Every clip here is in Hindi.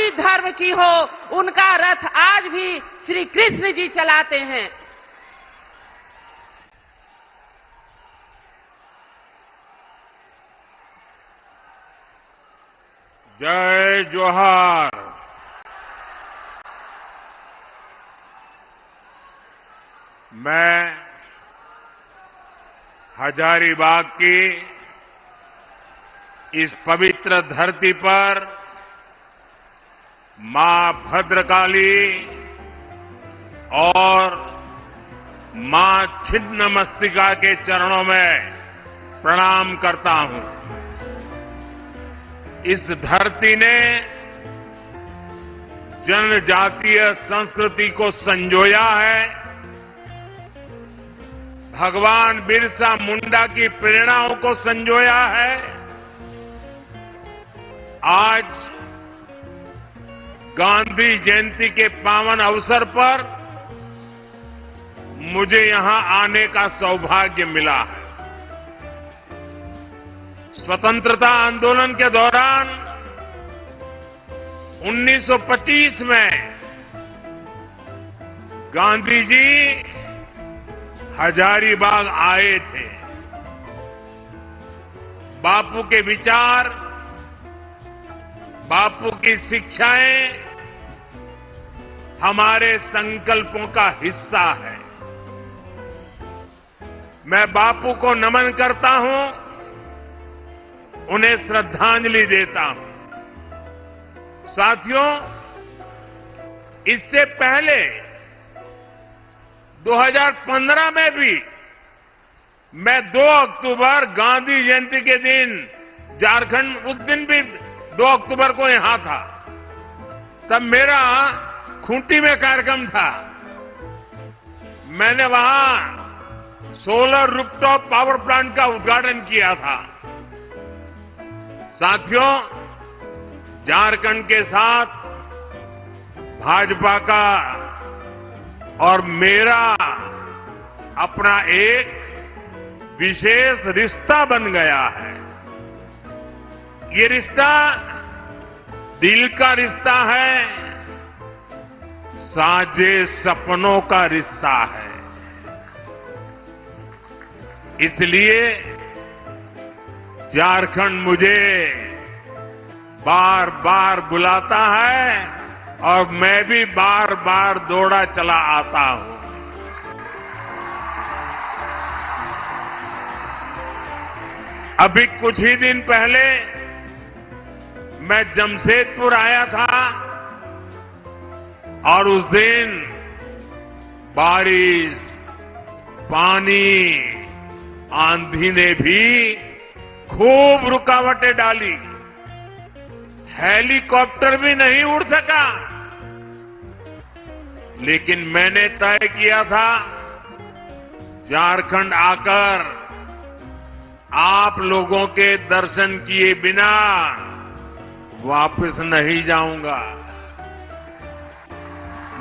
भी धर्म की हो, उनका रथ आज भी श्री कृष्ण जी चलाते हैं। जय जोहार। मैं हजारीबाग की इस पवित्र धरती पर मां भद्रकाली और मां छिन्नमस्तिका के चरणों में प्रणाम करता हूं। इस धरती ने जनजातीय संस्कृति को संजोया है। भगवान बिरसा मुंडा की प्रेरणाओं को संजोया है। आज गांधी जयंती के पावन अवसर पर मुझे यहां आने का सौभाग्य मिला है। स्वतंत्रता आंदोलन के दौरान 1925 में गांधी जी हजारीबाग आए थे। बापू के विचार, बापू की शिक्षाएं हमारे संकल्पों का हिस्सा है। मैं बापू को नमन करता हूं, उन्हें श्रद्धांजलि देता हूं। साथियों, इससे पहले 2015 में भी मैं 2 अक्टूबर गांधी जयंती के दिन झारखंड, उस दिन भी 2 अक्टूबर को यहां था। तब मेरा खूंटी में कार्यक्रम था। मैंने वहां सोलर रूफटॉप पावर प्लांट का उद्घाटन किया था। साथियों, झारखंड के साथ भाजपा का और मेरा अपना एक विशेष रिश्ता बन गया है। ये रिश्ता दिल का रिश्ता है, साझे सपनों का रिश्ता है। इसलिए झारखंड मुझे बार बार बुलाता है और मैं भी बार बार दौड़ा चला आता हूं। अभी कुछ ही दिन पहले मैं जमशेदपुर आया था और उस दिन बारिश, पानी, आंधी ने भी खूब रुकावटें डाली। हेलीकॉप्टर भी नहीं उड़ सका। लेकिन मैंने तय किया था, झारखंड आकर आप लोगों के दर्शन किए बिना वापस नहीं जाऊंगा।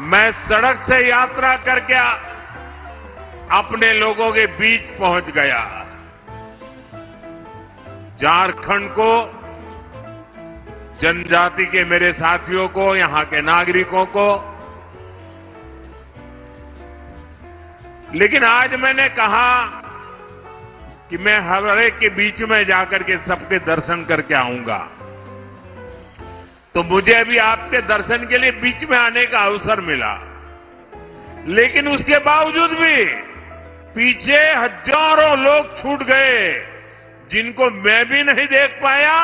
मैं सड़क से यात्रा करके अपने लोगों के बीच पहुंच गया। झारखंड को, जनजाति के मेरे साथियों को, यहां के नागरिकों को, लेकिन आज मैंने कहा कि मैं हर एक के बीच में जाकर के सबके दर्शन करके आऊंगा। तो मुझे अभी आपके दर्शन के लिए बीच में आने का अवसर मिला, लेकिन उसके बावजूद भी पीछे हजारों लोग छूट गए, जिनको मैं भी नहीं देख पाया,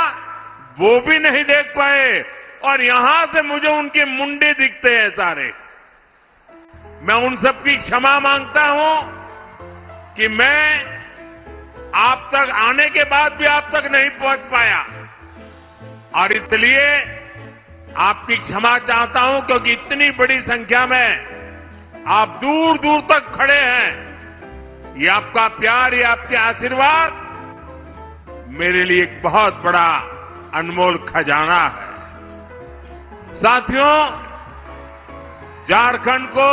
वो भी नहीं देख पाए, और यहां से मुझे उनके मुंडे दिखते हैं सारे। मैं उन सबकी क्षमा मांगता हूं कि मैं आप तक आने के बाद भी आप तक नहीं पहुंच पाया, और इसलिए आपकी क्षमा चाहता हूं, क्योंकि इतनी बड़ी संख्या में आप दूर दूर तक खड़े हैं। ये आपका प्यार, ये आपके आशीर्वाद मेरे लिए एक बहुत बड़ा अनमोल खजाना है। साथियों, झारखंड को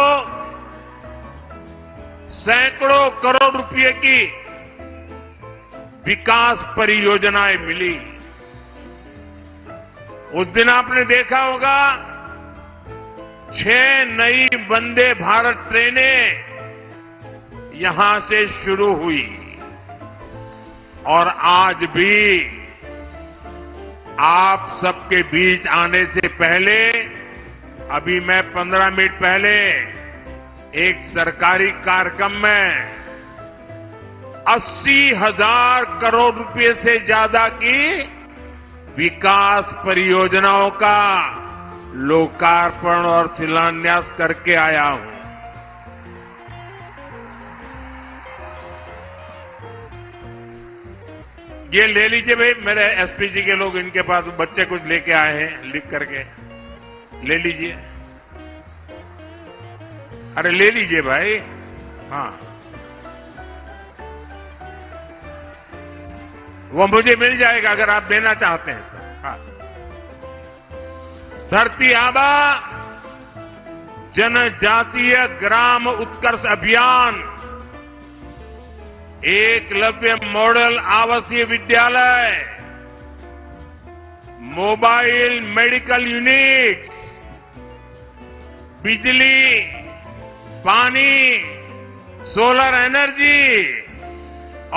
सैकड़ों करोड़ रुपए की विकास परियोजनाएं मिली। उस दिन आपने देखा होगा 6 नई वंदे भारत ट्रेनें यहां से शुरू हुई और आज भी आप सबके बीच आने से पहले अभी मैं 15 मिनट पहले एक सरकारी कार्यक्रम में 80,000 करोड़ रुपए से ज्यादा की विकास परियोजनाओं का लोकार्पण और शिलान्यास करके आया हूं। ये ले लीजिए भाई, मेरे एसपीजी के लोग, इनके पास बच्चे कुछ लेके आए हैं लिख करके, ले लीजिए। अरे ले लीजिए भाई। हाँ, वो मुझे मिल जाएगा अगर आप देना चाहते हैं तो। हाँ। धरती आबा जनजातीय ग्राम उत्कर्ष अभियान, एकलव्य मॉडल आवासीय विद्यालय, मोबाइल मेडिकल यूनिट, बिजली, पानी, सोलर एनर्जी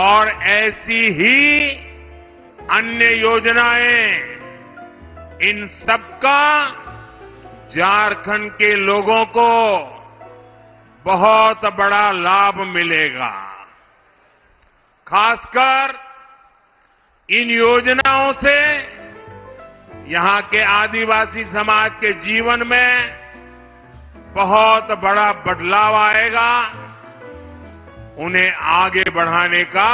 और ऐसी ही अन्य योजनाएं, इन सबका झारखंड के लोगों को बहुत बड़ा लाभ मिलेगा। खासकर इन योजनाओं से यहां के आदिवासी समाज के जीवन में बहुत बड़ा बदलाव आएगा, उन्हें आगे बढ़ाने का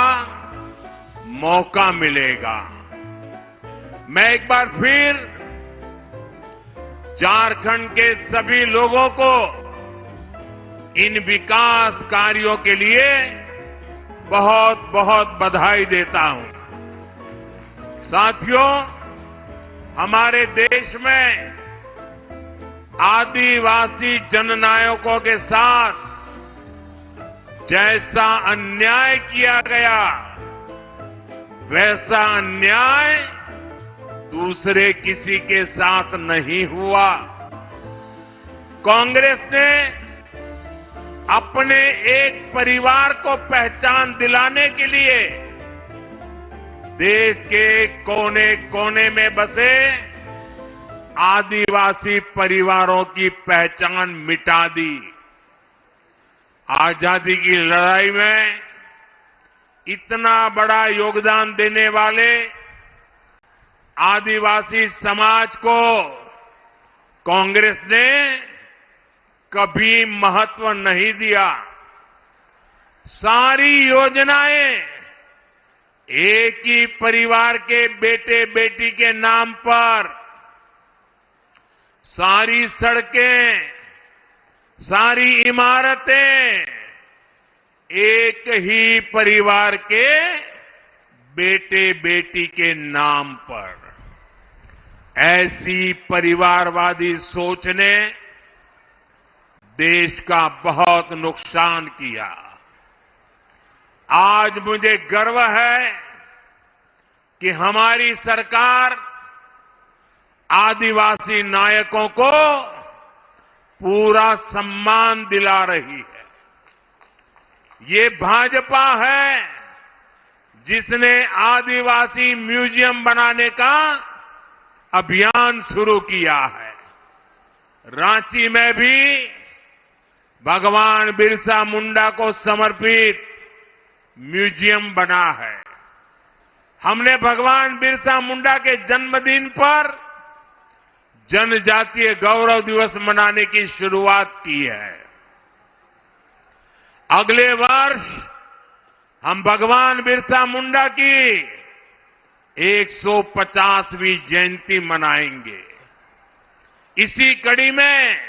मौका मिलेगा। मैं एक बार फिर झारखंड के सभी लोगों को इन विकास कार्यों के लिए बहुत बहुत बधाई देता हूं। साथियों, हमारे देश में आदिवासी जननायकों के साथ जैसा अन्याय किया गया, वैसा अन्याय दूसरे किसी के साथ नहीं हुआ। कांग्रेस ने अपने एक परिवार को पहचान दिलाने के लिए देश के कोने कोने में बसे आदिवासी परिवारों की पहचान मिटा दी। आजादी की लड़ाई में इतना बड़ा योगदान देने वाले आदिवासी समाज को कांग्रेस ने कभी महत्व नहीं दिया। सारी योजनाएं एक ही परिवार के बेटे बेटी के नाम पर, सारी सड़कें, सारी इमारतें एक ही परिवार के बेटे बेटी के नाम पर। ऐसी परिवारवादी सोच ने देश का बहुत नुकसान किया। आज मुझे गर्व है कि हमारी सरकार आदिवासी नायकों को पूरा सम्मान दिला रही है। ये भाजपा है जिसने आदिवासी म्यूजियम बनाने का अभियान शुरू किया है। रांची में भी भगवान बिरसा मुंडा को समर्पित म्यूजियम बना है। हमने भगवान बिरसा मुंडा के जन्मदिन पर जनजातीय गौरव दिवस मनाने की शुरुआत की है। अगले वर्ष हम भगवान बिरसा मुंडा की 150वीं जयंती मनाएंगे। इसी कड़ी में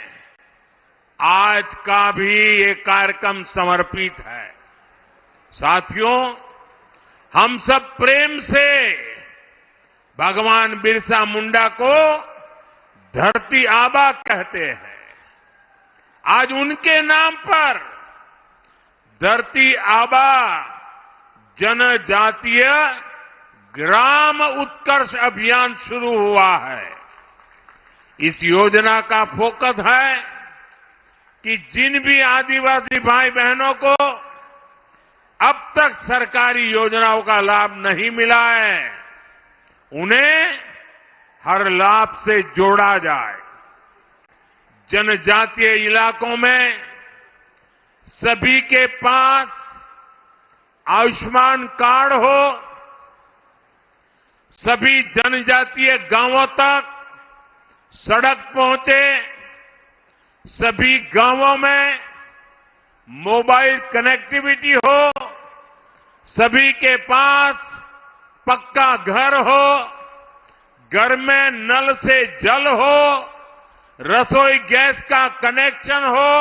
आज का भी ये कार्यक्रम समर्पित है। साथियों, हम सब प्रेम से भगवान बिरसा मुंडा को धरती आबा कहते हैं। आज उनके नाम पर धरती आबा जनजातीय ग्राम उत्कर्ष अभियान शुरू हुआ है। इस योजना का फोकस है कि जिन भी आदिवासी भाई बहनों को अब तक सरकारी योजनाओं का लाभ नहीं मिला है, उन्हें हर लाभ से जोड़ा जाए। जनजातीय इलाकों में सभी के पास आयुष्मान कार्ड हो, सभी जनजातीय गांवों तक सड़क पहुंचे, सभी गांवों में मोबाइल कनेक्टिविटी हो, सभी के पास पक्का घर हो, घर में नल से जल हो, रसोई गैस का कनेक्शन हो,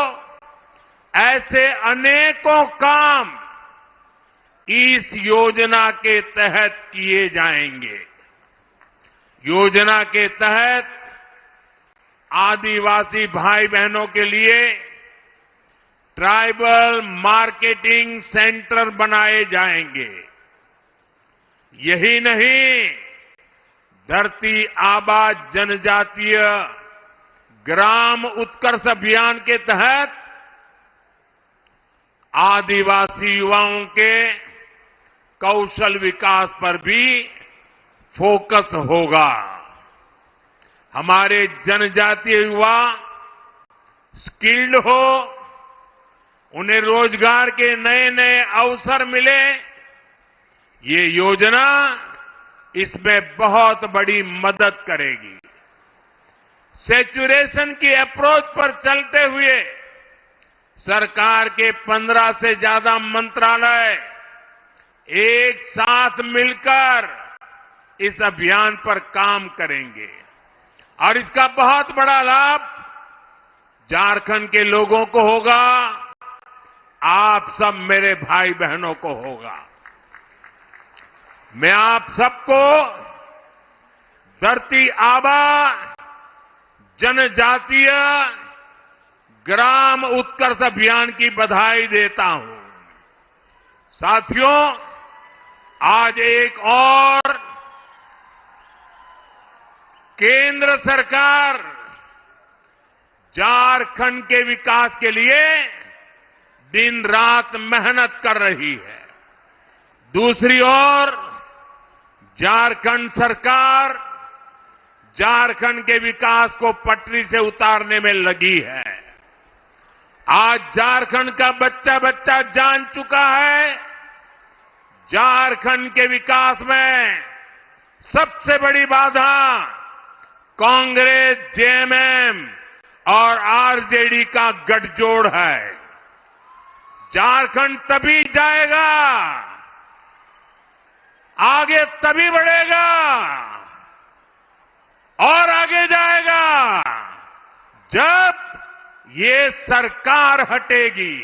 ऐसे अनेकों काम इस योजना के तहत किए जाएंगे। योजना के तहत आदिवासी भाई बहनों के लिए ट्राइबल मार्केटिंग सेंटर बनाए जाएंगे। यही नहीं, धरती आबा जनजातीय ग्राम उत्कर्ष अभियान के तहत आदिवासी युवाओं के कौशल विकास पर भी फोकस होगा। हमारे जनजातीय युवा स्किल्ड हो, उन्हें रोजगार के नए नए अवसर मिले, ये योजना इसमें बहुत बड़ी मदद करेगी। सैचुरेशन की अप्रोच पर चलते हुए सरकार के 15 से ज्यादा मंत्रालय एक साथ मिलकर इस अभियान पर काम करेंगे और इसका बहुत बड़ा लाभ झारखंड के लोगों को होगा, आप सब मेरे भाई बहनों को होगा। मैं आप सबको धरती आबा जनजातीय ग्राम उत्कर्ष अभियान की बधाई देता हूं। साथियों, आज एक और केंद्र सरकार झारखंड के विकास के लिए दिन रात मेहनत कर रही है। दूसरी ओर झारखंड सरकार झारखंड के विकास को पटरी से उतारने में लगी है। आज झारखंड का बच्चा बच्चा जान चुका है, झारखंड के विकास में सबसे बड़ी बाधा कांग्रेस, जेएमएम और आरजेडी का गठजोड़ है। झारखंड तभी जाएगा, आगे तभी बढ़ेगा और आगे जाएगा जब ये सरकार हटेगी।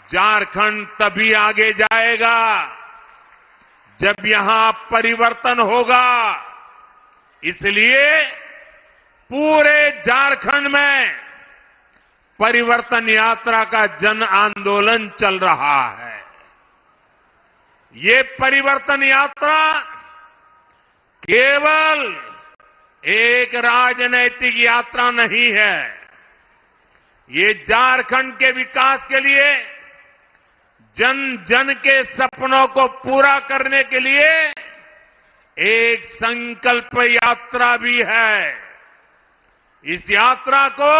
झारखंड तभी आगे जाएगा जब यहां परिवर्तन होगा। इसलिए पूरे झारखंड में परिवर्तन यात्रा का जन आंदोलन चल रहा है। ये परिवर्तन यात्रा केवल एक राजनैतिक यात्रा नहीं है, ये झारखंड के विकास के लिए, जन जन के सपनों को पूरा करने के लिए एक संकल्प यात्रा भी है। इस यात्रा को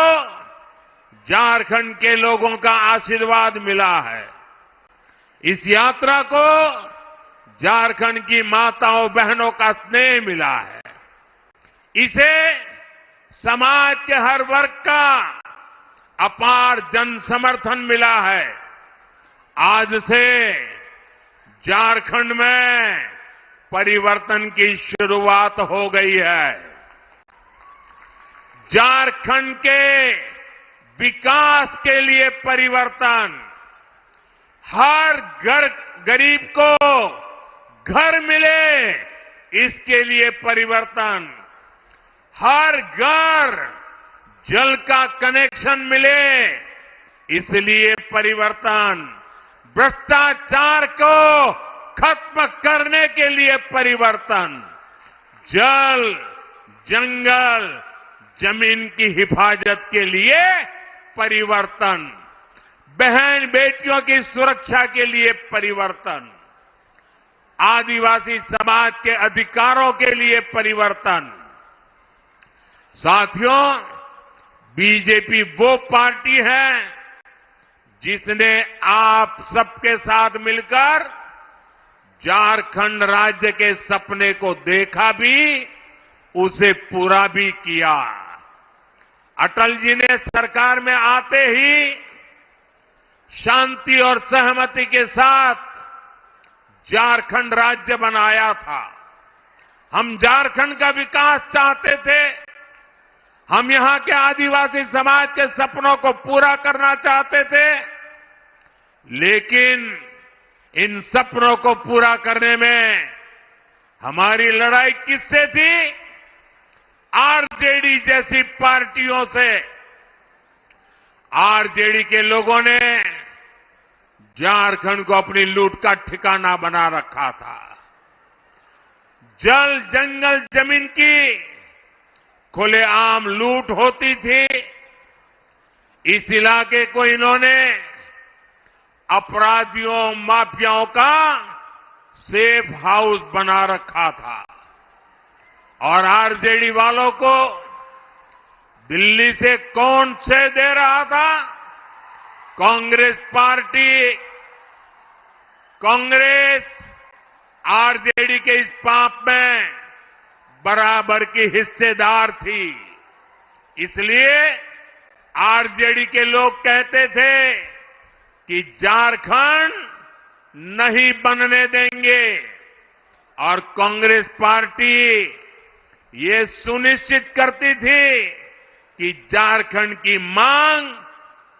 झारखंड के लोगों का आशीर्वाद मिला है। इस यात्रा को झारखंड की माताओं बहनों का स्नेह मिला है। इसे समाज के हर वर्ग का अपार जन समर्थन मिला है। आज से झारखंड में परिवर्तन की शुरुआत हो गई है। झारखंड के विकास के लिए परिवर्तन, हर गरीब को घर मिले इसके लिए परिवर्तन, हर घर जल का कनेक्शन मिले इसलिए परिवर्तन, भ्रष्टाचार को खत्म करने के लिए परिवर्तन, जल जंगल, जमीन की हिफाजत के लिए परिवर्तन, बहन बेटियों की सुरक्षा के लिए परिवर्तन, आदिवासी समाज के अधिकारों के लिए परिवर्तन। साथियों, बीजेपी वो पार्टी है जिसने आप सबके साथ मिलकर झारखंड राज्य के सपने को देखा भी, उसे पूरा भी किया। अटल जी ने सरकार में आते ही शांति और सहमति के साथ झारखंड राज्य बनाया था। हम झारखंड का विकास चाहते थे। हम यहां के आदिवासी समाज के सपनों को पूरा करना चाहते थे। लेकिन इन सपनों को पूरा करने में हमारी लड़ाई किससे थी? आरजेडी जैसी पार्टियों से। आरजेडी के लोगों ने झारखंड को अपनी लूट का ठिकाना बना रखा था। जल, जंगल, जमीन की खुलेआम लूट होती थी। इस इलाके को इन्होंने अपराधियों, माफियाओं का सेफ हाउस बना रखा था। और आरजेडी वालों को दिल्ली से कौन से दे रहा था? कांग्रेस पार्टी। कांग्रेस आरजेडी के इस पाप में बराबर की हिस्सेदार थी। इसलिए आरजेडी के लोग कहते थे कि झारखंड नहीं बनने देंगे, और कांग्रेस पार्टी ये सुनिश्चित करती थी कि झारखंड की मांग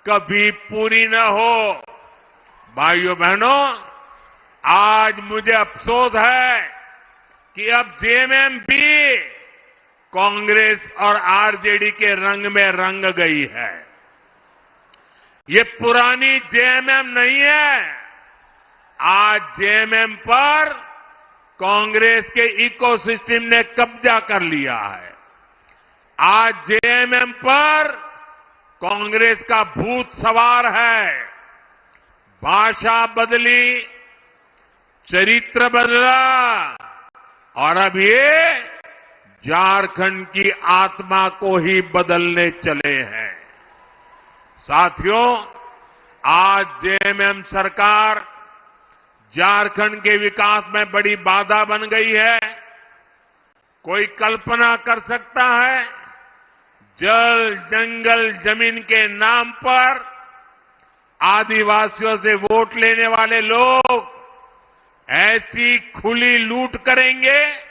कभी पूरी न हो। भाइयों बहनों, आज मुझे अफसोस है कि अब जेएमएम भी कांग्रेस और आरजेडी के रंग में रंग गई है। ये पुरानी जेएमएम नहीं है। आज जेएमएम पर कांग्रेस के इकोसिस्टम ने कब्जा कर लिया है। आज जेएमएम पर कांग्रेस का भूत सवार है। भाषा बदली, चरित्र बदला, और अब ये झारखंड की आत्मा को ही बदलने चले हैं। साथियों, आज जेएमएम सरकार झारखंड के विकास में बड़ी बाधा बन गई है। कोई कल्पना कर सकता है, जल, जंगल, जमीन के नाम पर आदिवासियों से वोट लेने वाले लोग ऐसी खुली लूट करेंगे?